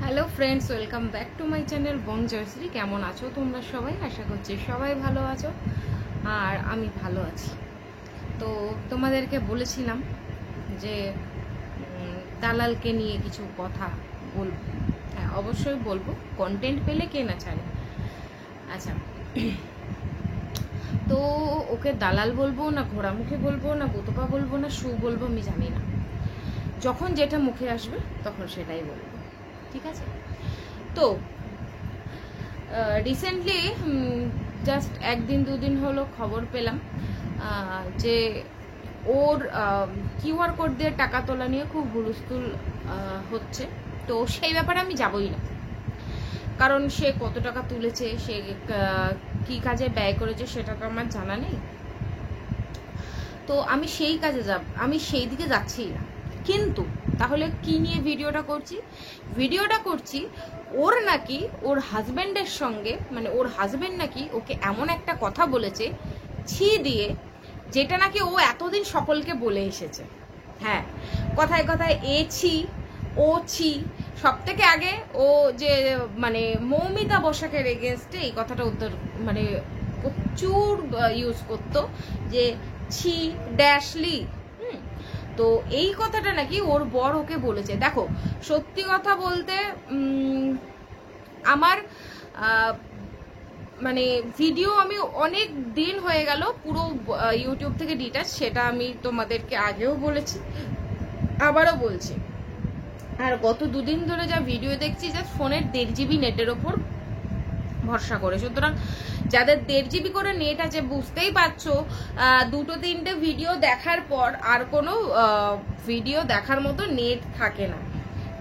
Hello friends, welcome back to my channel Bong Joyshree. কেমন আছো তোমরা সবাই? আশা করছি সবাই ভালো আছো আর আমি ভালো আছি। তো তোমাদেরকে বলেছিলাম যে দালালকে নিয়ে কিছু কথা বলবো। হ্যাঁ, অবশ্যই বলবো, কন্টেন্ট পেলে কে না ছাড়ে। আচ্ছা, তো ওকে দালাল বলবো না ঘোড়ামুখী বলবো না গোতপা বলবো না শু বলবো আমি জানি না। যখন যেটা মুখে আসবে তখন সেটাই বলবো, ঠিক আছে? তো রিসেন্টলি জাস্ট একদিন দুদিন হলো খবর পেলাম যে ওর কিউআর কোড দিয়ে টাকা তোলা নিয়ে খুব হুলস্থুল হচ্ছে। তো সেই ব্যাপারে আমি যাবই না, কারণ সে কত টাকা তুলেছে, সে কি কাজে ব্যয় করেছে সেটা তো আমার জানা নেই। তো আমি সেই কাজে আমি সেই দিকে যাচ্ছি না। কিন্তু তাহলে কি নিয়ে ভিডিওটা করছি ওর নাকি ওর হাজবেন্ডের সঙ্গে, মানে ওর হাজবেন্ড নাকি ওকে এমন একটা কথা বলেছে ছি দিয়ে, যেটা নাকি ও এতদিন সকলকে বলে এসেছে। হ্যাঁ, কথায় কথায় এ ছি ও ছি। সব থেকে আগে ও যে মানে মৌমিতা বসাকের এগেনস্টে এই কথাটা উত্তর মানে প্রচুর ইউজ করতো যে ছি ড্যাশলি। তো এই কথাটা নাকি ওর বর ওকে বলেছে। দেখো, সত্যি কথা বলতে আমার মানে ভিডিও আমি অনেক দিন হয়ে গেল পুরো ইউটিউব থেকে ডিটাচ, সেটা আমি তোমাদেরকে আগেও বলেছি আবারও বলছি। আর গত দুদিন ধরে যা ভিডিও দেখছি, যা ফোনের 1.5 GB নেটের ওপর ভরসা করে। সুতরাং যাদের 1.5 GB করে নেট আছে, বুঝতেই পারছো দুটো তিনটে ভিডিও দেখার পর আর কোনো ভিডিও দেখার মতো নেট থাকে না।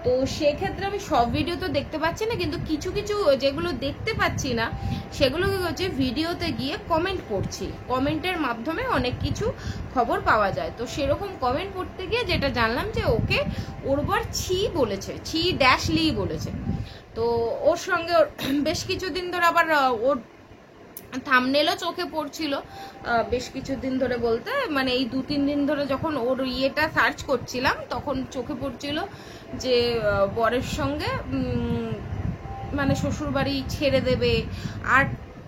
তো সেক্ষেত্রে আমি সব ভিডিও তো দেখতে পাচ্ছি না, কিন্তু কিছু কিছু যেগুলো দেখতে পাচ্ছি না সেগুলো কি হচ্ছে, ভিডিওতে গিয়ে কমেন্ট পড়ছি। কমেন্টের মাধ্যমে অনেক কিছু খবর পাওয়া যায়। তো সেরকম কমেন্ট পড়তে গিয়ে যেটা জানলাম যে ওকে ওর বর ছি বলেছে, ছি ড্যাশলি বলেছে। তো ওর সঙ্গে বেশ কিছুদিন ধরে আবার ওর থাম্বনেলও চোখে পড়ছিল বেশ কিছুদিন ধরে, বলতে মানে এই 2-3 দিন ধরে যখন ওর ইয়েটা সার্চ করছিলাম তখন চোখে পড়ছিল যে বরের সঙ্গে মানে শ্বশুরবাড়ি ছেড়ে দেবে, আর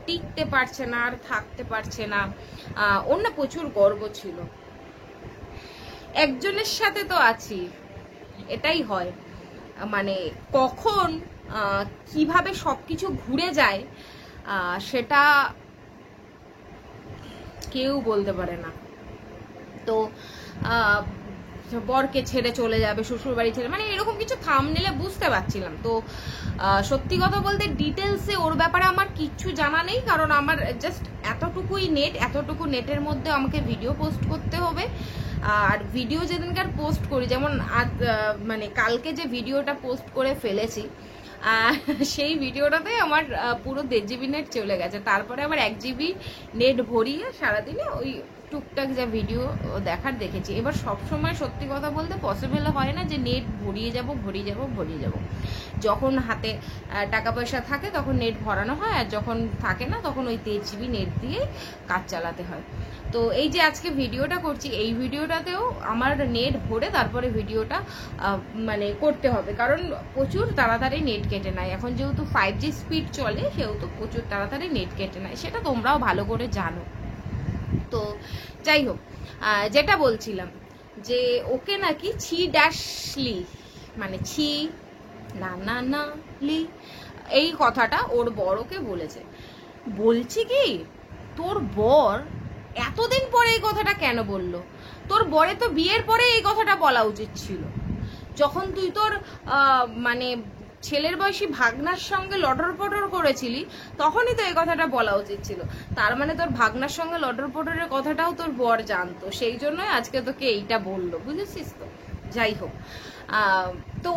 টিকতে পারছে না, আর থাকতে পারছে না। ওর না প্রচুর গর্ব ছিল। একজনের সাথে তো আছি, এটাই হয়, মানে কখন কিভাবে সবকিছু ঘুরে যায় সেটা কেউ বলতে পারে না। তো বরকে ছেড়ে চলে যাবে, শ্বশুর বাড়ি ছেড়ে, মানে এরকম কিছু থাম্বনেলে বুঝতে পারছিলাম। তো সত্যি কথা বলতে ডিটেলসে ওর ব্যাপারে আমার কিচ্ছু জানা নেই, কারণ আমার জাস্ট এতটুকু নেটের মধ্যে আমাকে ভিডিও পোস্ট করতে হবে। আর ভিডিও যেদিনকার পোস্ট করি, যেমন আজ মানে কালকে যে ভিডিওটা পোস্ট করে ফেলেছি সেই ভিডিওটাতে আমার পুরো 1.5 GB নেট চলে গেছে। তারপরে আবার 1 GB নেট ভরিয়ে সারাদিনে ওই টুকটাক যা ভিডিও দেখার দেখেছি। এবার সবসময় সত্যি কথা বলতে পসিবল হয় না যে নেট ভরিয়ে যাব। যখন হাতে টাকা পয়সা থাকে তখন নেট ভরানো হয়, আর যখন থাকে না তখন ওই 1.5 GB নেট দিয়ে কাজ চালাতে হয়। তো এই যে আজকে ভিডিওটা করছি, এই ভিডিওটাতেও আমার নেট ভরে তারপরে ভিডিওটা মানে করতে হবে, কারণ প্রচুর তাড়াতাড়ি নেট কেটে নেয়। এখন যেহেতু 5G স্পিড চলে, সেহেতু প্রচুর তাড়াতাড়ি নেট কেটে নেয়, সেটা তোমরাও ভালো করে জানো। তো যাই হোক, যেটা বলছিলাম যে ওকে নাকি ছি ড্যাশলি, মানে ছি না লি, এই কথাটা ওর বর ওকে বলেছে। বলছি কি, তোর বর এতদিন পরে এই কথাটা কেন বললো? তোর বরে তো বিয়ের পরে এই কথাটা বলা উচিত ছিল। যখন তুই তোর মানে ছেলের বয়সী ভাগনার সঙ্গে লটর পটর করেছিলি, তখনই তো এই কথাটা বলা উচিত ছিল। তার মানে তোর ভাগনার সঙ্গে লটর পটরের কথাটাও তোর বর জানতো, সেই জন্যই আজকে তোকে এইটা বললো, বুঝেছিস তো? যাই হোক, তো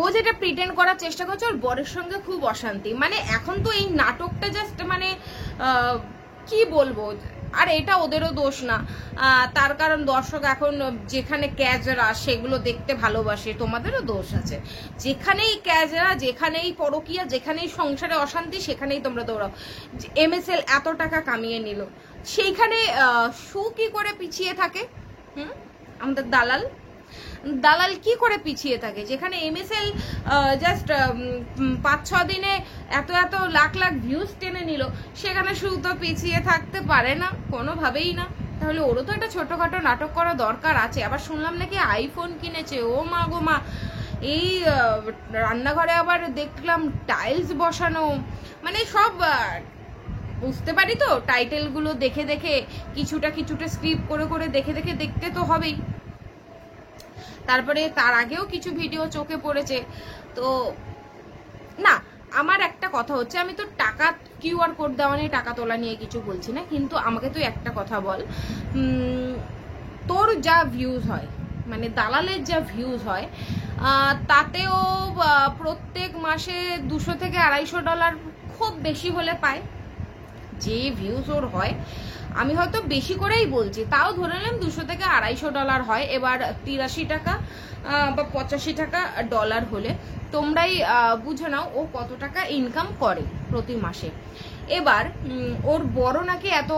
ও যেটা প্রিটেন্ড করার চেষ্টা করছে ওর বরের সঙ্গে খুব অশান্তি, মানে এখন তো এই নাটকটা জাস্ট মানে কি বলবো, আর এটা ওদেরও দোষ না। তার কারণ দর্শক এখন যেখানে ক্যাজরা সেগুলো দেখতে ভালোবাসে, তোমাদেরও দোষ আছে। যেখানেই ক্যাজরা, যেখানেই পরকিয়া, যেখানেই সংসারে অশান্তি, সেখানেই তোমরা দৌড়াও। MSL এত টাকা কামিয়ে নিল, সেইখানে সু কি করে পিছিয়ে থাকে? আমাদের দালাল দালাল কি করে পিছিয়ে থাকে? যেখানে MSL জাস্ট 5-6 দিনে এত এত লাখ লাখ ভিউজ টেনে নিল, সেখানে শুধু তো পিছিয়ে থাকতে পারে না, কোনোভাবেই না। তাহলে ওরও তো একটা ছোটখাটো নাটক করা দরকার আছে। আবার শুনলাম নাকি আইফোন কিনেছে, ও মা গো মা। এই রান্নাঘরে আবার দেখলাম টাইলস বসানো, মানে সব বুঝতে পারি তো, টাইটেলগুলো দেখে দেখে কিছুটা কিছুটা স্ক্রিপ্ট করে করে দেখে দেখে দেখতে তো হবেই। তারপরে তার আগেও কিছু ভিডিও চোখে পড়েছে। তো না, আমার একটা কথা হচ্ছে, আমি তো টাকা কিউআর কোড দেওয়া নিয়ে, টাকা তোলা নিয়ে কিছু বলছি না, কিন্তু আমাকে তুই একটা কথা বল, তোর যা ভিউজ হয়, মানে দালালের যা ভিউজ হয়, তাতেও প্রত্যেক মাসে $200 থেকে $250 খুব বেশি হলে পায়। যে ভিউজ ওর হয়, আমি হয়তো বেশি করেই বলছি, তাও ধরে নিলাম $200 থেকে $250 হয়। এবার 83 টাকা বা 85 টাকা ডলার হলে তোমরাই বুঝে নাও ও কত টাকা ইনকাম করে প্রতি মাসে। এবার ওর বড় নাকি এত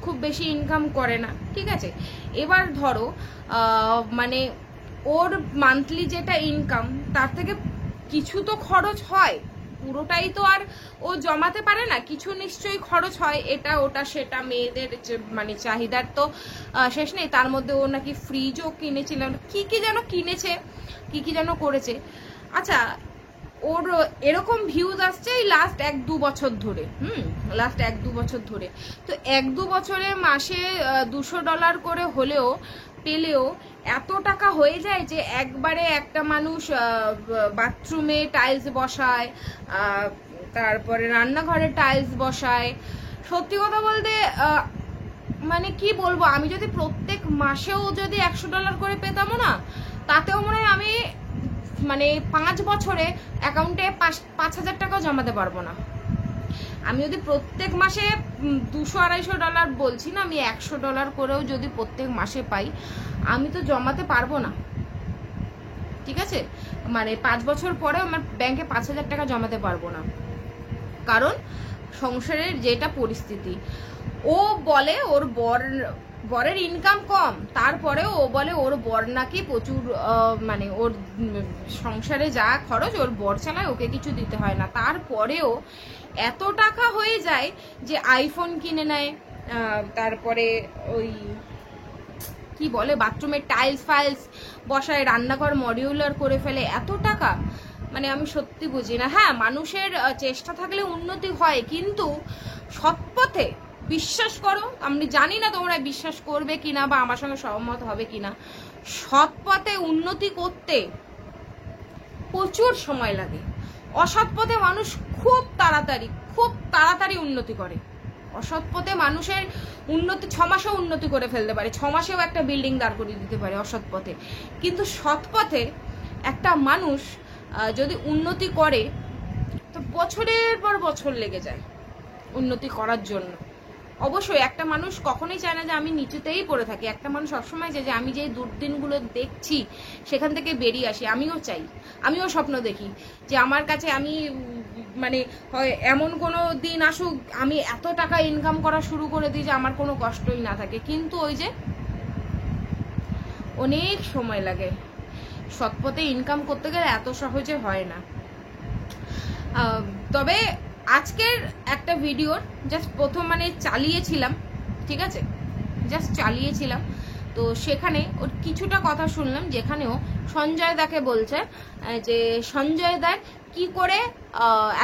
খুব বেশি ইনকাম করে না, ঠিক আছে। এবার ধরো মানে ওর মান্থলি যেটা ইনকাম, তার থেকে কিছু তো খরচ হয়, পুরোটাই তো আর ও জমাতে পারে না, কিছু নিশ্চয়ই খরচ হয়, এটা ওটা সেটা, মেয়েদের মানে চাহিদার তো শেষ নেই। তার মধ্যে ও নাকি ফ্রিজও কিনেছিলেন, কি কি যেন কিনেছে, কি কি যেন করেছে। আচ্ছা, ওর এরকম ভিউজ আসছে এই লাস্ট 1-2 বছর ধরে, লাস্ট 1-2 বছর ধরে। তো 1-2 বছরে মাসে $200 করে হলেও পেলেও এত টাকা হয়ে যায় যে একবারে একটা মানুষ বাথরুমে টাইলস বসায়, তারপরে রান্নাঘরে টাইলস বসায়। সত্যি কথা বলতে মানে কি বলবো, আমি যদি প্রত্যেক মাসেও যদি $100 করে পেতাম না, তাতেও মনে হয় আমি মানে 5 বছরে অ্যাকাউন্টে 5,000 টাকাও জমাতে পারবো না। আমি যদি প্রত্যেক মাসে $200-250 বলছি না, আমি $100 করেও যদি প্রত্যেক মাসে পাই, আমি তো জমাতে পারবো না, ঠিক আছে। মানে 5 বছর পরে আমার ব্যাংকে 5,000 টাকা জমাতে পারবো না, কারণ সংসারের যেটা পরিস্থিতি। ও বলে ওর বরের ইনকাম কম, তারপরেও ও বলে ওর বর নাকি প্রচুর, মানে ওর সংসারে যা খরচ ওর বর চালায়, ওকে কিছু দিতে হয় না। তারপরেও এত টাকা হয়ে যায় যে আইফোন কিনে নেয়, তারপরে ওই কি বলে বাথরুমের টাইলস ফাইলস বসায়, রান্নাঘর মডিউলার করে ফেলে। এত টাকা, মানে আমি সত্যি বুঝি না। হ্যাঁ, মানুষের চেষ্টা থাকলে উন্নতি হয়, কিন্তু সৎপথে, বিশ্বাস করো, আমি জানি না তোমরা বিশ্বাস করবে কিনা বা আমার সঙ্গে সহমত হবে কিনা, সৎ পথে উন্নতি করতে প্রচুর সময় লাগে। অসৎ পথে মানুষ খুব তাড়াতাড়ি উন্নতি করে। অসৎ পথে মানুষের উন্নতি 6 মাসেও উন্নতি করে ফেলতে পারে, 6 মাসেও একটা বিল্ডিং দাঁড় করিয়ে দিতে পারে অসৎ পথে। কিন্তু সৎ পথে একটা মানুষ যদি উন্নতি করে, তো বছরের পর বছর লেগে যায় উন্নতি করার জন্য। অবশ্যই একটা মানুষ কখনোই চায় না যে আমি নিচুতেই পড়ে থাকি, একটা মানুষ সবসময় চায় যে আমি যে দুর্দিনগুলো দেখছি সেখান থেকে বেরিয়ে আসি। আমিও চাই, আমিও স্বপ্ন দেখি যে আমার কাছে আমি মানে হয় এমন কোনো দিন আসুক আমি এত টাকা ইনকাম করা শুরু করে দিই যে আমার কোনো কষ্টই না থাকে। কিন্তু ওই যে অনেক সময় লাগে, সৎপথে ইনকাম করতে গেলে এত সহজে হয় না। তবে আজকের একটা ভিডিওর জাস্ট প্রথম মানে চালিয়েছিলাম, ঠিক আছে, জাস্ট চালিয়েছিলাম, তো সেখানে ওর কিছুটা কথা শুনলাম, যেখানেও সঞ্জয় দাকে বলছে যে সঞ্জয় দা কি করে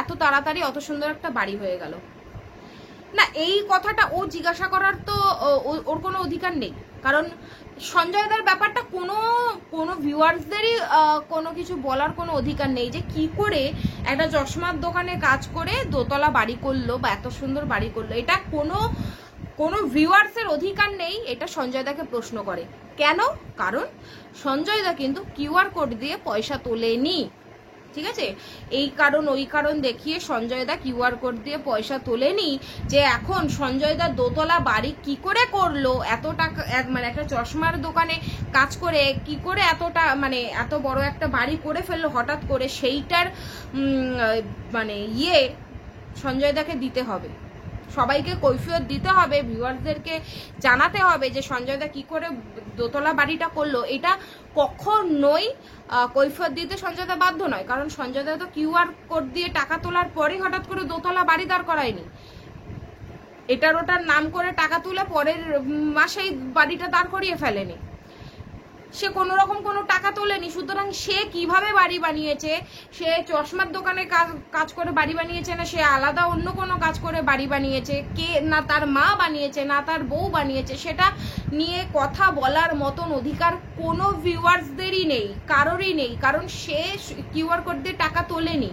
এত তাড়াতাড়ি অত সুন্দর একটা বাড়ি হয়ে গেল। না, এই কথাটা ও জিজ্ঞাসা করার তো ওর কোনো অধিকার নেই, কারণ সঞ্জয় দার ব্যাপারটা কোনো ভিউয়ার্সদেরই কোনো কিছু বলার কোনো অধিকার নেই যে কি করে একটা চশমার দোকানে কাজ করে দোতলা বাড়ি করলো বা এত সুন্দর বাড়ি করলো। এটা কোনো ভিউয়ার্সের অধিকার নেই এটা সঞ্জয় দাকে প্রশ্ন করে। কেন? কারণ সঞ্জয় দা কিন্তু কিউআর কোড দিয়ে পয়সা তোলেনি, ঠিক আছে। এই কারণ ওই কারণ দেখিয়ে সঞ্জয় দা কিউআর কোড দিয়ে পয়সা তোলেনি যে এখন সঞ্জয় দা দোতলা বাড়ি কি করে করলো, এত টাকা মানে একটা চশমার দোকানে কাজ করে কি করে মানে এত বড় একটা বাড়ি করে ফেললো হঠাৎ করে, সেইটার মানে সঞ্জয় দাকে দিতে হবে, সবাইকে কৈফিয়ত দিতে হবে, ভিউয়ার্সদেরকে জানাতে হবে যে সঞ্জয় দা কি করে দোতলা বাড়িটা করলো। এটা কখনোই কৈফিয়ত দিতে সঞ্জয় দা বাধ্য নয়, কারণ সঞ্জয় দা তো কিউআর কোড দিয়ে টাকা তোলার পরে হঠাৎ করে দোতলা বাড়ি দাঁড় করায়নি, এটার ওটার নাম করে টাকা তুলে পরের মাসেই বাড়িটা দাঁড় করিয়ে ফেলেনি, সে কোনো রকম কোনো টাকা তোলেনি। সুতরাং সে কিভাবে বাড়ি বানিয়েছে, সে চশমার দোকানে কাজ করে বাড়ি বানিয়েছে, না সে আলাদা অন্য কোনো কাজ করে বাড়ি বানিয়েছে, কে না তার মা বানিয়েছে না তার বউ বানিয়েছে, সেটা নিয়ে কথা বলার মতন অধিকার কোনো ভিউয়ার্সদেরই নেই, কারোরই নেই, কারণ সে কিউআর কোড দিয়ে টাকা তোলেনি।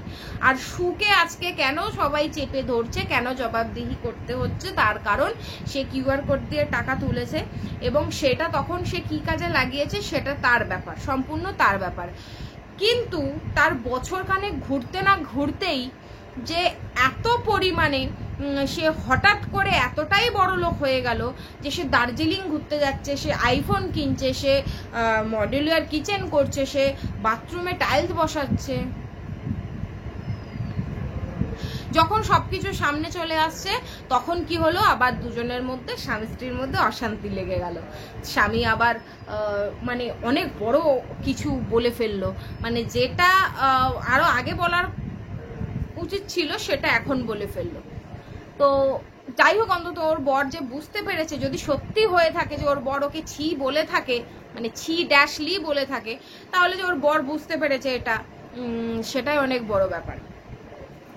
আর সুকে আজকে কেন সবাই চেপে ধরছে, কেন জবাবদিহি করতে হচ্ছে, তার কারণ সে কিউআর কোড দিয়ে টাকা তুলেছে এবং সেটা তখন সে কি কাজে লাগিয়েছে সেটা তার ব্যাপার, সম্পূর্ণ তার ব্যাপার। কিন্তু তার বছরখানেক ঘুরতে না ঘুরতেই যে এত পরিমাণে সে হঠাৎ করে এতটাই বড় লোক হয়ে গেল যে সে দার্জিলিং ঘুরতে যাচ্ছে, সে আইফোন কিনছে, সে মডুলার কিচেন করছে, সে বাথরুমে টাইলস বসাচ্ছে। যখন সবকিছু সামনে চলে আসছে তখন কি হলো, আবার দুজনের মধ্যে স্বামী স্ত্রীর মধ্যে অশান্তি লেগে গেল। স্বামী আবার মানে অনেক বড় কিছু বলে ফেললো, মানে যেটা আরো আগে বলার উচিত ছিল সেটা এখন বলে ফেললো। তো যাই হোক, অন্তত ওর বর যে বুঝতে পেরেছে, যদি সত্যি হয়ে থাকে যে ওর বর ওকে ছি বলে থাকে, মানে ছি ড্যাশ লি বলে থাকে, তাহলে যে ওর বর বুঝতে পেরেছে এটা, সেটাই অনেক বড় ব্যাপার।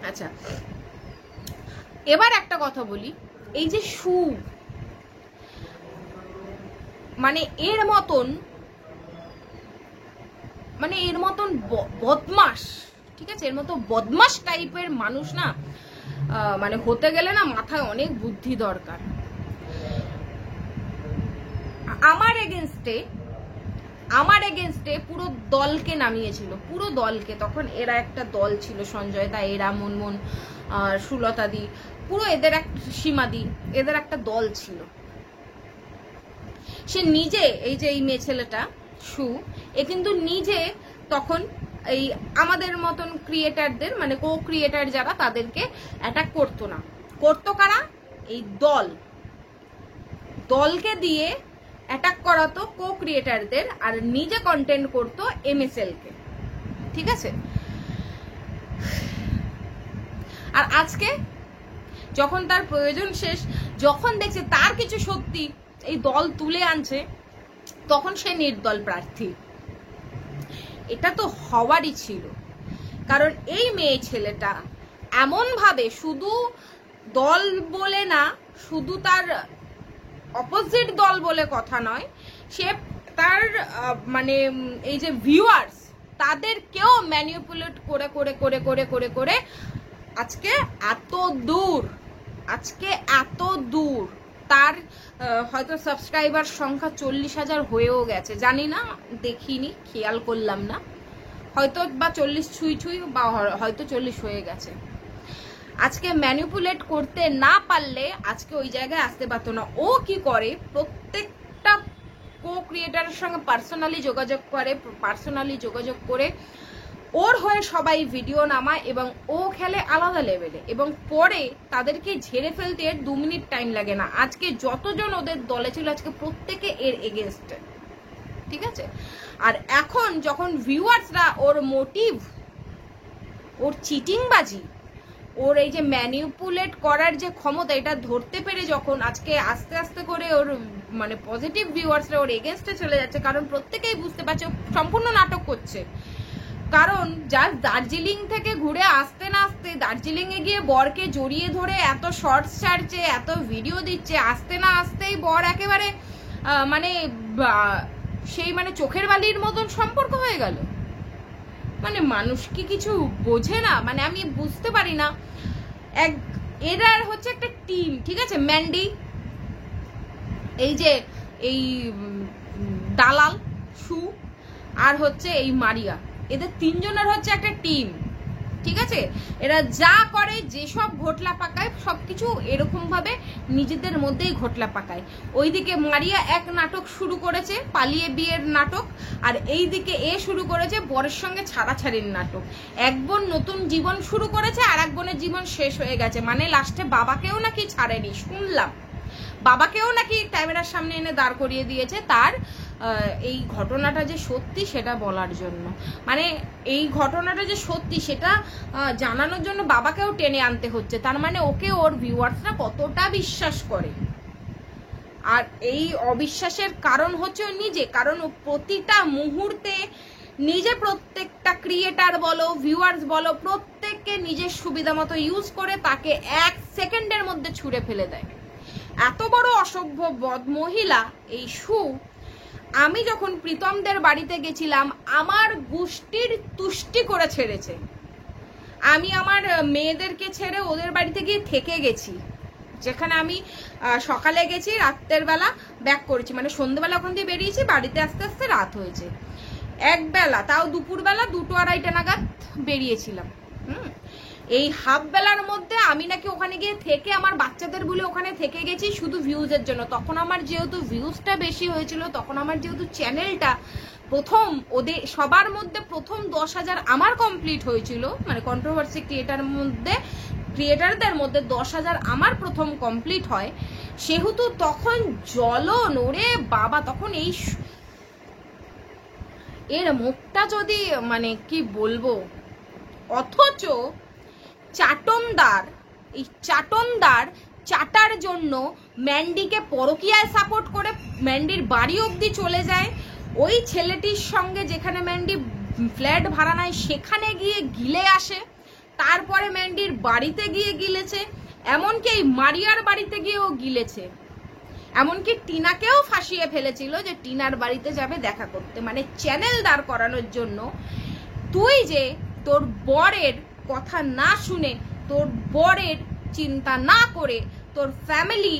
আচ্ছা, এবার একটা কথা বলি, এই যে সু, মানে এর মতন বদমাস, ঠিক আছে, এর মতো বদমাস টাইপের মানুষ না, মানে হতে গেলে না মাথায় অনেক বুদ্ধি দরকার। আমার এগেনস্টে পুরো দলকে নামিয়েছিল, পুরো দলকে। তখন এরা একটা দল ছিল, সঞ্জয় দা, এরা, মুনমুন, সুলতাদি, পুরো এদের সীমাদি, এদের একটা দল ছিল। সে নিজে, এই যে এই মেয়ে ছেলেটা সু, এ কিন্তু নিজে তখন এই আমাদের মতন ক্রিয়েটারদের, মানে কো ক্রিয়েটার যারা, তাদেরকে অ্যাটাক করতো না। করতো কারা? এই দলকে দিয়ে অ্যাটাক করাতো কো ক্রিয়েটারদের, আর নিজে কন্টেন্ট করতো MSL কে, ঠিক আছে। আর আজকে যখন তার প্রয়োজন শেষ, যখন দেখছে তার কিছু সত্যি এই দল তুলে আনছে, তখন সে নির্দল প্রার্থী। এটা তো হওয়ারই ছিল, কারণ এই মেয়ে ছেলেটা এমন ভাবে, শুধু দল বলে না, শুধু তার অপোজিট দল বলে কথা নয়, সে তার মানে এই যে ভিউয়ার্স, তাদেরকেও ম্যানিপুলেট করে করে করে করে করে করে আজকে এত দূর তার হয়তো সাবস্ক্রাইবার সংখ্যা 40,000 হয়েও গেছে, জানি না, দেখিনি, খেয়াল করলাম না, হয়তো বা 40 ছুঁই বা হয়তো 40 হয়ে গেছে। আজকে ম্যানিপুলেট করতে না পারলে আজকে ওই জায়গায় আসতে পারতো না। ও কি করে, প্রত্যেকটা কো ক্রিয়েটারের সঙ্গে পার্সোনালি যোগাযোগ করে ওর হয়ে সবাই ভিডিও নামায় এবং ও খেলে আলাদা লেভেলে, এবং পরে তাদেরকে ঝেড়ে ফেলতে 2 মিনিট টাইম লাগে না। আজকে যতজন ওদের দলে ছিল, আজকে প্রত্যেকে এর এগেনস্টে, ঠিক আছে। আর এখন যখন ভিউয়ার্সরা ওর মোটিভ, ওর চিটিংবাজি, ওর এই যে ম্যানিপুলেট করার যে ক্ষমতা, এটা ধরতে পেরে যখন আজকে আস্তে আস্তে করে ওর মানে পজিটিভ ভিউয়ার্সরা ওর এগেনস্টে চলে যাচ্ছে, কারণ প্রত্যেকেই বুঝতে পারছে সম্পূর্ণ নাটক করছে। কারণ জাস্ট দার্জিলিং থেকে ঘুরে আসতে না আসতে, দার্জিলিং এ গিয়ে বরকে জড়িয়ে ধরে এত শর্টস ছাড়ছে, এত ভিডিও দিচ্ছে, আসতে না আসতেই বর একেবারে মানে সেই মানে চোখের বালির মতন সম্পর্ক হয়ে গেল। মানে মানুষ কি কিছু বোঝে না? মানে আমি বুঝতে পারি না। এরা হচ্ছে একটা টিম, ঠিক আছে। ম্যান্ডি, এই যে এই দালাল সু, আর হচ্ছে এই মারিয়া, এদের তিনজনের হচ্ছে একটা টিম, ঠিক আছে। এরা যা করে, যেসব ঘটলা পাকায়, সবকিছু এরকম ভাবে নিজেদের মধ্যেই ঘটলা পাকায়। ওইদিকে মারিয়া এক নাটক শুরু করেছে, পালিয়ে বিয়ের নাটক, আর এই দিকে এ শুরু করেছে বরের সঙ্গে ছাড়াছাড়ির নাটক। এক বোন নতুন জীবন শুরু করেছে, আর এক বোনের জীবন শেষ হয়ে গেছে, মানে লাস্টে বাবাকেও নাকি ছাড়েনি, শুনলাম বাবাকেও নাকি ক্যামেরার সামনে এনে দাঁড় করিয়ে দিয়েছে তার এই ঘটনাটা যে সত্যি সেটা বলার জন্য, মানে এই ঘটনাটা যে সত্যি সেটা জানানোর জন্য বাবাকেও টেনে আনতে হচ্ছে। তার মানে ওকে ওর ভিউয়ার্সরা কতটা বিশ্বাস করে। আর এই অবিশ্বাসের কারণ হচ্ছে ও নিজে, কারণ ও প্রতিটা মুহূর্তে নিজে প্রত্যেকটা ক্রিয়েটার বলো ভিউয়ার্স বলো প্রত্যেককে নিজের সুবিধা মতো ইউজ করে তাকে 1 সেকেন্ডের মধ্যে ছুঁড়ে ফেলে দেয়। এত বড় অসভ্য বদ মহিলা এই শু, আমি যখন প্রীতমদের বাড়িতে গেছিলাম আমার গোষ্ঠীর তুষ্টি করে ছেড়েছে। আমি আমার মেয়েদেরকে ছেড়ে ওদের বাড়িতে গিয়ে থেকে গেছি, যেখানে আমি সকালে গেছি রাতের বেলা ব্যাক করেছি, মানে সন্ধ্যেবেলা ওখান দিয়ে বেরিয়েছি, বাড়িতে আস্তে আস্তে রাত হয়েছে। একবেলা তাও দুপুরবেলা 2-2:30 নাগাদ বেরিয়েছিলাম। এই হাফ বেলার মধ্যে আমি নাকি ওখানে গিয়ে থেকে আমার বাচ্চাদের বলে ওখানে থেকে গেছি শুধু ভিউজের জন্য। তখন আমার যেহেতু ভিউজটা বেশি হয়েছিল, তখন আমার যেহেতু চ্যানেলটা প্রথম ওদের সবার মধ্যে প্রথম 10,000 আমার কমপ্লিট হয়েছিল, মানে কন্ট্রোভার্সি ক্রিয়েটারদের মধ্যে 10,000 আমার প্রথম কমপ্লিট হয়, সেহেতু তখন জ্বলন ওরে বাবা, তখন এই এর মুখটা যদি মানে কি বলবো। অথচ এই চাটনদার চাটার জন্য ম্যান্ডিকে পরকীয়ায় সাপোর্ট করে ম্যান্ডির বাড়ি অবধি চলে যায়। ওই ছেলেটির সঙ্গে যেখানে ম্যান্ডি ফ্ল্যাট ভাড়া নেয় সেখানে গিয়ে গিলে আসে, তারপরে ম্যান্ডির বাড়িতে গিয়ে গিলেছে, এমনকি এই মারিয়ার বাড়িতে গিয়েও গিলেছে, এমনকি টিনাকেও ফাঁসিয়ে ফেলেছিল যে টিনার বাড়িতে যাবে দেখা করতে। মানে চ্যানেল দাঁড় করানোর জন্য তুই যে তোর বরের কথা না শুনে, তোর বরের চিন্তা না করে, তোর ফ্যামিলি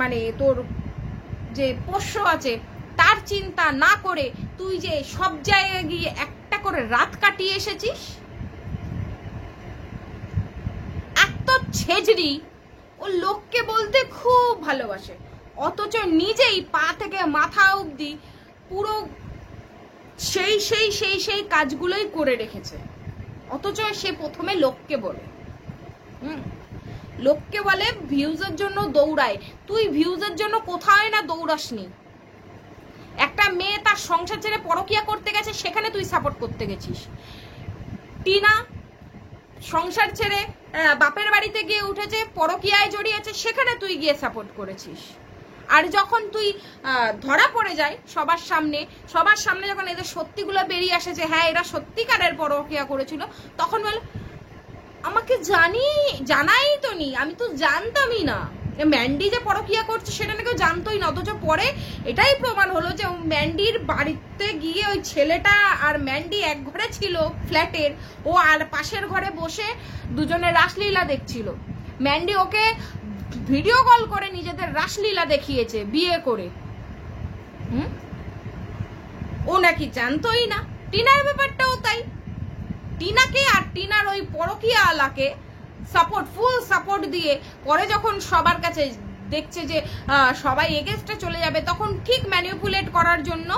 মানে তোর যে পোষ্য আছে তার চিন্তা না করে তুই যে সব জায়গায় গিয়ে একটা করে রাত কাটিয়ে এসেছিস। এত ছেজরি, ও লোককে বলতে খুব ভালোবাসে, অথচ নিজেই পা থেকে মাথা অবধি পুরো সেই কাজগুলোই করে রেখেছে। অথচ সে প্রথমে লোককে বলে ভিউজের জন্য দৌড়ায়। তুই ভিউজের জন্য কোথায় না দৌড়াসনি। একটা মেয়ে তার সংসার ছেড়ে পরকীয়া করতে গেছে, সেখানে তুই সাপোর্ট করতে গেছিস। টিনা সংসার ছেড়ে বাপের বাড়িতে গিয়ে উঠেছে, পরকীয়ায় জড়িয়েছে, সেখানে তুই গিয়ে সাপোর্ট করেছিস। আর যখন তুই ধরা পড়ে যায় সবার সামনে যখন এদের সত্যিগুলো বেরিয়ে আসে যে হ্যাঁ এরা সত্যিকারের পরকীয়া করেছিল, তখন বলে আমাকে জানাই তো নি, আমি তো জানতামই না ম্যান্ডি যে পরকীয়া করছে, সেটা নাকি জানতোই না। অথচ পরে এটাই প্রমাণ হলো যে ম্যান্ডির বাড়িতে গিয়ে ওই ছেলেটা আর ম্যান্ডি এক ঘরে ছিল ফ্ল্যাটের, ও আর পাশের ঘরে বসে দুজনে রাসলীলা দেখছিল। ম্যান্ডি ওকে ভিডিও কল করে নিজেদের রাসলীলা দেখিয়েছে বিয়ে করে। ও নাকি জানতোই না। টিনার ব্যাপারটাও তাই, টিনাকে আর টিনার ওই পরকীয়া আলাকে ফুল সাপোর্ট দিয়ে পরে যখন সবার কাছে দেখছে যে সবাই এগেনস্টে চলে যাবে, তখন ঠিক ম্যানিপুলেট করার জন্য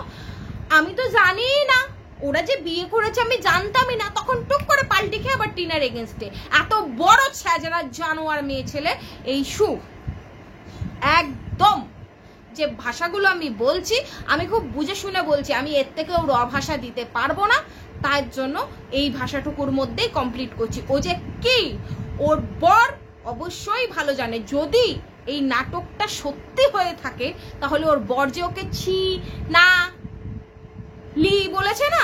আমি তো জানি না ওরা যে বিয়ে করেছে, আমি জানতামই না, তখন টুক করে পাল্টি খেয়ে আবার টিনার এগেনস্টে। এত বড় ছ্যাজরা জানোয়ার মেয়ে ছেলে এই শু। একদম যে ভাষাগুলো আমি বলছি আমি খুব বুঝে শুনে বলছি, আমি এর থেকেও র ভাষা দিতে পারবো না, তার জন্য এই ভাষাটুকুর মধ্যেই কমপ্লিট করছি। ও যে কি ওর বর অবশ্যই ভালো জানে, যদি এই নাটকটা সত্যি হয়ে থাকে তাহলে ওর বর যে ওকে ছি না লি বলেছে না,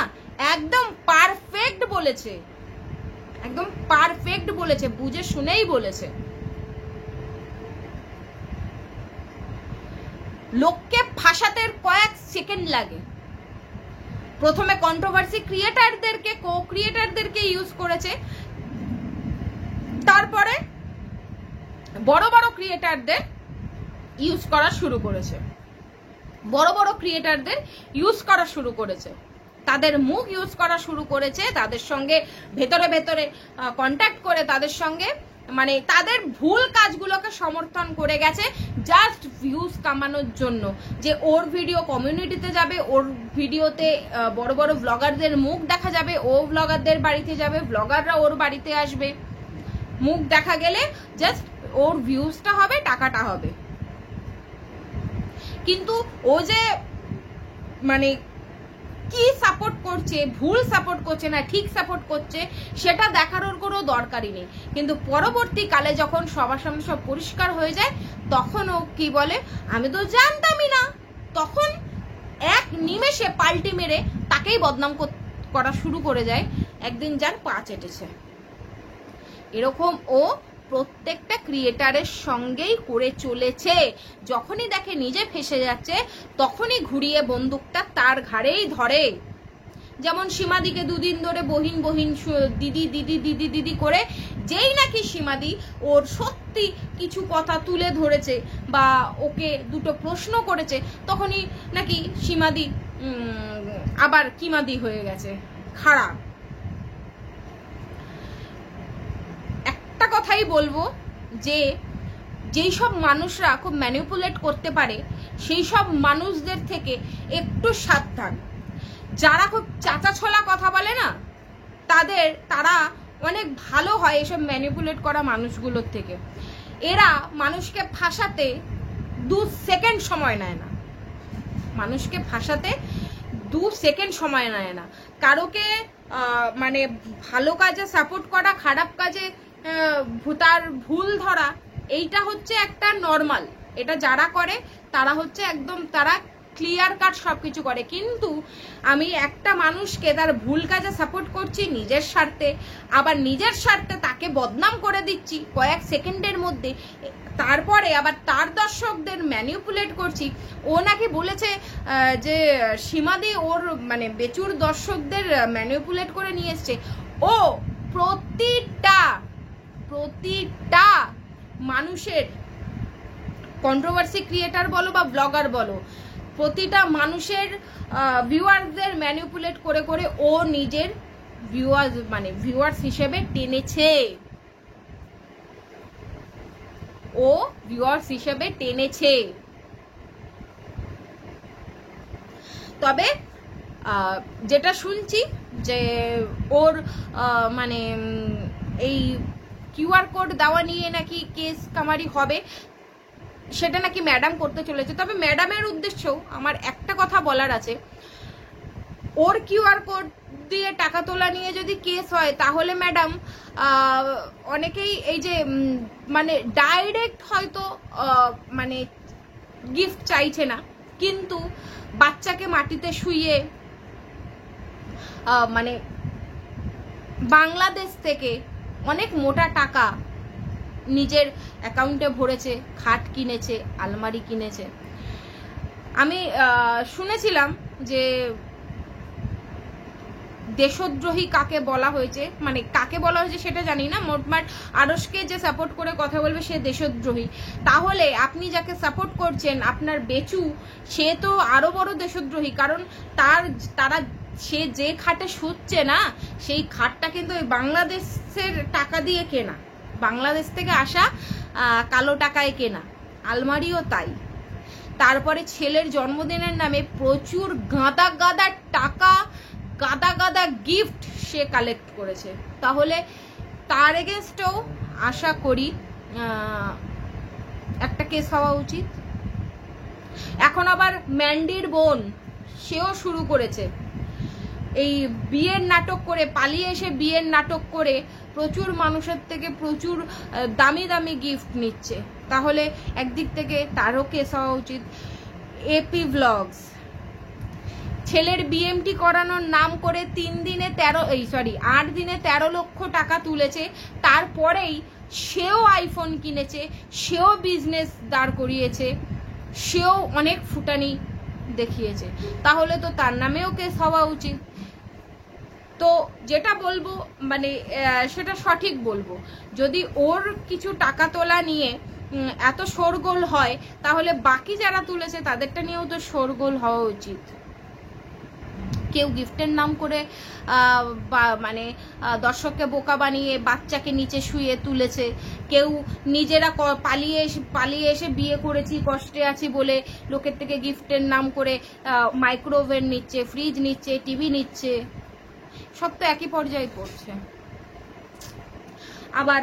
একদম পারফেক্ট বলেছে, একদম পারফেক্ট বলেছে, বুঝে শুনেই বলেছে। লোককে ফাঁসাতে কয়েক সেকেন্ড লাগে। প্রথমে কন্ট্রোভার্সি ক্রিয়েটারদেরকে ইউজ করেছে, তারপরে বড় বড় ক্রিয়েটারদের ইউজ করা শুরু করেছে, তাদের মুখ ইউজ করা শুরু করেছে, তাদের সঙ্গে ভেতরে কন্ট্যাক্ট করে তাদের সঙ্গে মানে তাদের ভুল কাজগুলোকে সমর্থন করে গেছে জাস্ট ভিউজ কামানোর জন্য, যে ওর ভিডিও কমিউনিটিতে যাবে, ওর ভিডিওতে বড় বড় ব্লগারদের মুখ দেখা যাবে, ও ব্লগারদের বাড়িতে যাবে, ব্লগাররা ওর বাড়িতে আসবে, মুখ দেখা গেলে জাস্ট ওর ভিউজটা হবে, টাকাটা হবে। কিন্তু ও যে মানে কি সাপোর্ট করছে, ভুল সাপোর্ট করছে না ঠিক সাপোর্ট করছে, সেটা দেখানোর কোনো দরকারই নেই। কিন্তু পরবর্তীকালে যখন সবার সামনে সব পরিষ্কার হয়ে যায়, তখন ও কি বলে, আমি তো জানতামই না। তখন এক নিমেষে পাল্টি মেরে তাকেই বদনাম করা শুরু করে যায়, একদিন যার পা চেটেছে। এরকম ও প্রত্যেকটা ক্রিয়েটারের সঙ্গেই করে চলেছে। যখনই দেখে নিজে ফেসে যাচ্ছে, তখনই ঘুরিয়ে বন্দুকটা তার ঘাড়েই ধরে। যেমন সীমাদিকে দুদিন ধরে বহিন বহিন দিদি দিদি দিদি দিদি করে, যেই নাকি সীমাদি ওর সত্যি কিছু কথা তুলে ধরেছে বা ওকে দুটো প্রশ্ন করেছে, তখনই নাকি সীমাদি আবার কিমাদি হয়ে গেছে, খারাপ। একটা কথাই বলবো, যে যেই সব মানুষরা খুব ম্যানিপুলেট করতে পারে, সেই সব মানুষদের থেকে একটু সাবধান। যারা খুব চাচা ছোলা কথা বলে না, তারা অনেক ভালো হয় এসব ম্যানিপুলেট করা মানুষগুলোর থেকে। এরা মানুষকে ফাঁসাতে 2 সেকেন্ড সময় নেয় না, মানুষকে ফাঁসাতে 2 সেকেন্ড সময় নেয় না। কারোকে মানে ভালো কাজে সাপোর্ট করা, খারাপ কাজে তার ভুল ধরা, এইটা হচ্ছে একটা নর্মাল। এটা যারা করে তারা হচ্ছে একদম, তারা ক্লিয়ার কাট সবকিছু করে। কিন্তু আমি একটা মানুষকে তার ভুল কাজে সাপোর্ট করছি নিজের স্বার্থে, আবার নিজের স্বার্থে তাকে বদনাম করে দিচ্ছি কয়েক সেকেন্ডের মধ্যে, তারপরে আবার তার দর্শকদের ম্যানিপুলেট করছি। ও নাকি বলেছে যে সীমাদি ওর মানে বেচুর দর্শকদের ম্যানিপুলেট করে নিয়ে এসছে। ও প্রতিটা মানুষের, কন্ট্রোভার্সি ক্রিয়েটার বলো বা ব্লগার বলো, প্রতিটা মানুষের ভিউয়ার্সদের ম্যানিপুলেট করে করে ও নিজের ভিউয়ার্স হিসেবে টেনেছে। ও ভিউয়ার্স হিসেবে টেনেছে। তবে যেটা শুনছি যে ওর মানে এই কিউআর কোড দেওয়া নিয়ে নাকি কেস কামারি হবে, সেটা নাকি ম্যাডাম করতে চলেছে। তবে ম্যাডামের উদ্দেশ্যেও আমার একটা কথা বলার আছে, ওর কিউআর কোড দিয়ে টাকা তোলা নিয়ে যদি কেস হয়, তাহলে ম্যাডাম অনেকেই এই যে মানে ডাইরেক্ট হয়তো মানে গিফট চাইছে না, কিন্তু বাচ্চাকে মাটিতে শুইয়ে মানে বাংলাদেশ থেকে অনেক মোটা টাকা নিজের অ্যাকাউন্টে ভরেছে, খাট কিনেছে, আলমারি কিনেছে। আমি শুনেছিলাম যে দেশদ্রোহী কাকে বলা হয়েছে, মানে কাকে বলা হয়েছে সেটা জানি না, মোটমাট আরশকে যে সাপোর্ট করে কথা বলবে সে দেশদ্রোহী। তাহলে আপনি যাকে সাপোর্ট করছেন, আপনার বেচু, সে তো আরো বড় দেশদ্রোহী। কারণ সে যে খাটে শুচ্ছে না, সেই খাটটা কিন্তু ওই বাংলাদেশের টাকা দিয়ে কেনা, বাংলাদেশ থেকে আসা কালো টাকায় কেনা, আলমারিও তাই। তারপরে ছেলের জন্মদিনের নামে প্রচুর গাদা গাদা টাকা, গাদা গাদা গিফট সে কালেক্ট করেছে। তাহলে তার এগেনস্টেও আশা করি একটা কেস হওয়া উচিত। এখন আবার ম্যান্ডির বোন, সেও শুরু করেছে এই বিয়ের নাটক করে, পালিয়ে এসে বিয়ের নাটক করে প্রচুর মানুষের থেকে প্রচুর দামি দামি গিফট নিচ্ছে। তাহলে একদিক থেকে তারও কেস হওয়া উচিত। এপি ব্লগস ছেলের বিএমটি করানোর নাম করে 8 দিনে 13 লক্ষ টাকা তুলেছে। তারপরেই সেও আইফোন কিনেছে, সেও বিজনেস দাঁড় করিয়েছে, সেও অনেক ফুটানি দেখিয়েছে। তাহলে তো তার নামেও কেস হওয়া উচিত। তো যেটা বলবো মানে সেটা সঠিক বলবো, যদি ওর কিছু টাকা তোলা নিয়ে এত শোরগোল হয়, তাহলে বাকি যারা তুলেছে তাদেরটা নিয়েও তো শোরগোল হওয়া উচিত। কেউ গিফটের নাম করে মানে দর্শককে বোকা বানিয়ে বাচ্চাকে নিচে শুয়ে তুলেছে, কেউ নিজেরা পালিয়ে এসে বিয়ে করেছি, কষ্টে আছি বলে লোকের থেকে গিফটের নাম করে মাইক্রোওভেন নিচ্ছে, ফ্রিজ নিচ্ছে, টিভি নিচ্ছে, সব তো একই পর্যায়ে পড়ছে। আবার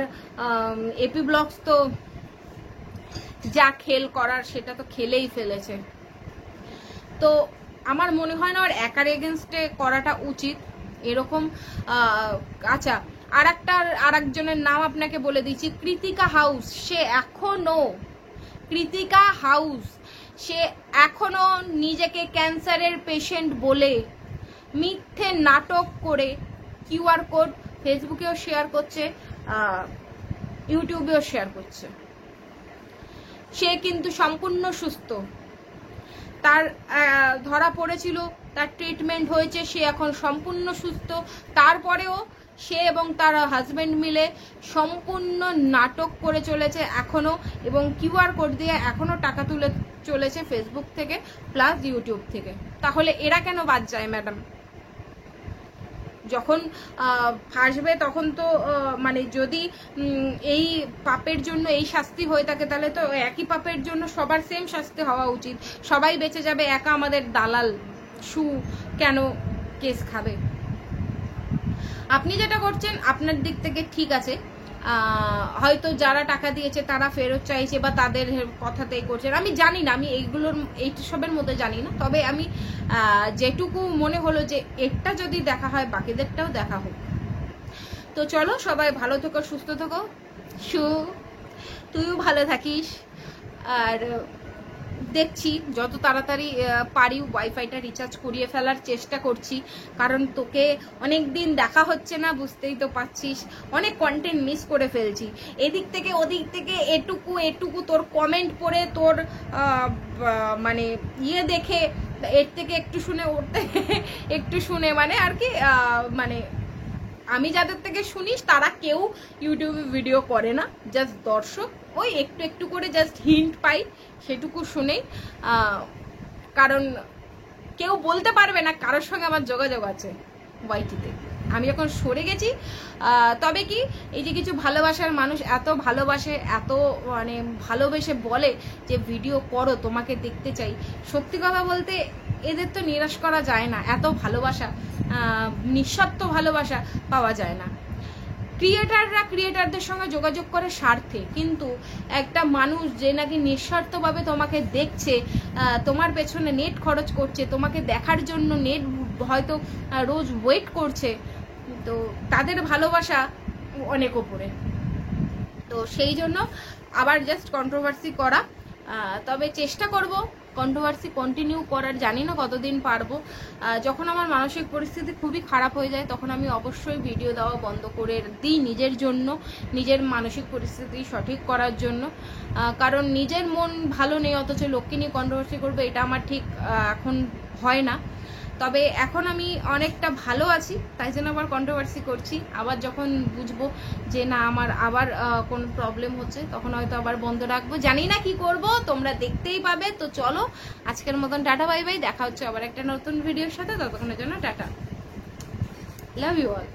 এপি ব্লগস তো যা খেল করার সেটা তো খেলেই ফেলেছে। তো আমার মনে হয় না ওর একার এগেনস্টে করাটা উচিত এরকম। আচ্ছা, আরেকজনের নাম আপনাকে বলে দিচ্ছি, কৃতিকা হাউস। সে এখনো নিজেকে ক্যান্সারের পেশেন্ট বলে মিথ্যে নাটক করে কিউআর কোড ফেসবুকেও শেয়ার করছে, ইউটিউবেও শেয়ার করছে। সে কিন্তু সম্পূর্ণ সুস্থ, তার ধরা পড়েছিল, তার ট্রিটমেন্ট হয়েছে, সে এখন সম্পূর্ণ সুস্থ। তারপরেও সে এবং তার হাজবেন্ড মিলে সম্পূর্ণ নাটক করে চলেছে এখনো, এবং কিউআর কোড দিয়ে এখনো টাকা তুলে চলেছে ফেসবুক থেকে প্লাস ইউটিউব থেকে। তাহলে এরা কেন বাদ যায় ম্যাডাম? যখন ফাঁসবে তখন তো মানে যদি এই পাপের জন্য এই শাস্তি হয়ে থাকে, তাহলে তো একই পাপের জন্য সবার সেম শাস্তি হওয়া উচিত, সবাই বেঁচে যাবে, একা আমাদের দালাল কেন কেস খাবে? আপনি যেটা করছেন আপনার দিক থেকে ঠিক আছে, হয়তো যারা টাকা দিয়েছে তারা ফেরত চাইছে বা তাদের কথাতেই করছেন, আমি জানি না, আমি এইসবের মধ্যে জানি না। তবে আমি যেটুকু মনে হলো যে এটা যদি দেখা হয় বাকিদেরটাও দেখা হোক। তো চলো, সবাই ভালো থেকো, সুস্থ থেকো, তুইও ভালো থাকিস। আর দেখছি যত তাড়াতাড়ি পারি ওয়াইফাইটা রিচার্জ করিয়ে ফেলার চেষ্টা করছি, কারণ তোকে অনেক দিন দেখা হচ্ছে না, বুঝতেই তো পারছিস, অনেক কন্টেন্ট মিস করে ফেলছি। এদিক থেকে ওদিক থেকে এটুকু তোর কমেন্ট পড়ে, তোর মানে দেখে, এর থেকে একটু শুনে ওর থেকে একটু শুনে, মানে আর কি, মানে আমি যাদের থেকে শুনিস তারা কেউ ইউটিউবে ভিডিও করে না, জাস্ট দর্শক, ওই একটু করে জাস্ট হিন্ট পাই, সেটুকু শুনেই। কারণ কেউ বলতে পারবে না কারোর সঙ্গে আমার যোগাযোগ আছে ওয়াইটিতে, আমি এখন সরে গেছি। তবে কি, এই যে কিছু ভালোবাসার মানুষ এত ভালোবাসে, এত মানে ভালোবেসে বলে যে ভিডিও করো, তোমাকে দেখতে চাই, সত্যি কথা বলতে এদের তো নিরাশ করা যায় না। এত ভালোবাসা, নিঃস্বার্থ ভালোবাসা পাওয়া যায় না। ক্রিয়েটারদের সঙ্গে যোগাযোগ করে স্বার্থে, কিন্তু একটা মানুষ যে নাকি নিঃস্বার্থভাবে তোমাকে দেখছে, তোমার পেছনে নেট খরচ করছে, তোমাকে দেখার জন্য নেট হয়তো রোজ ওয়েট করছে, তো তাদের ভালোবাসা অনেক ওপরে। তো সেই জন্য আবার জাস্ট কন্ট্রোভার্সি করা, তবে চেষ্টা করব কন্ট্রোভার্সি কন্টিনিউ করার, জানি না কতদিন পারবো। যখন আমার মানসিক পরিস্থিতি খুবই খারাপ হয়ে যায় তখন আমি অবশ্যই ভিডিও দেওয়া বন্ধ করে দিই, নিজের জন্য, নিজের মানসিক পরিস্থিতি সঠিক করার জন্য। কারণ নিজের মন ভালো নেই অথচ লোককে নিয়ে কন্ট্রোভার্সি করবে, এটা আমার ঠিক এখন হয় না। তবে এখন আমি অনেকটা ভালো আছি, তাই জন্য আবার কন্ট্রোভার্সি করছি। আবার যখন বুঝবো যে না আমার আবার কোনো প্রবলেম হচ্ছে, তখন হয়তো আবার বন্ধ রাখবো, জানি না কি করব, তোমরা দেখতেই পাবে। তো চলো, আজকের মতন টাটা, বাই বাই, দেখা হচ্ছে আবার একটা নতুন ভিডিওর সাথে, ততক্ষণের জন্য টাটা, লাভ ইউ অল।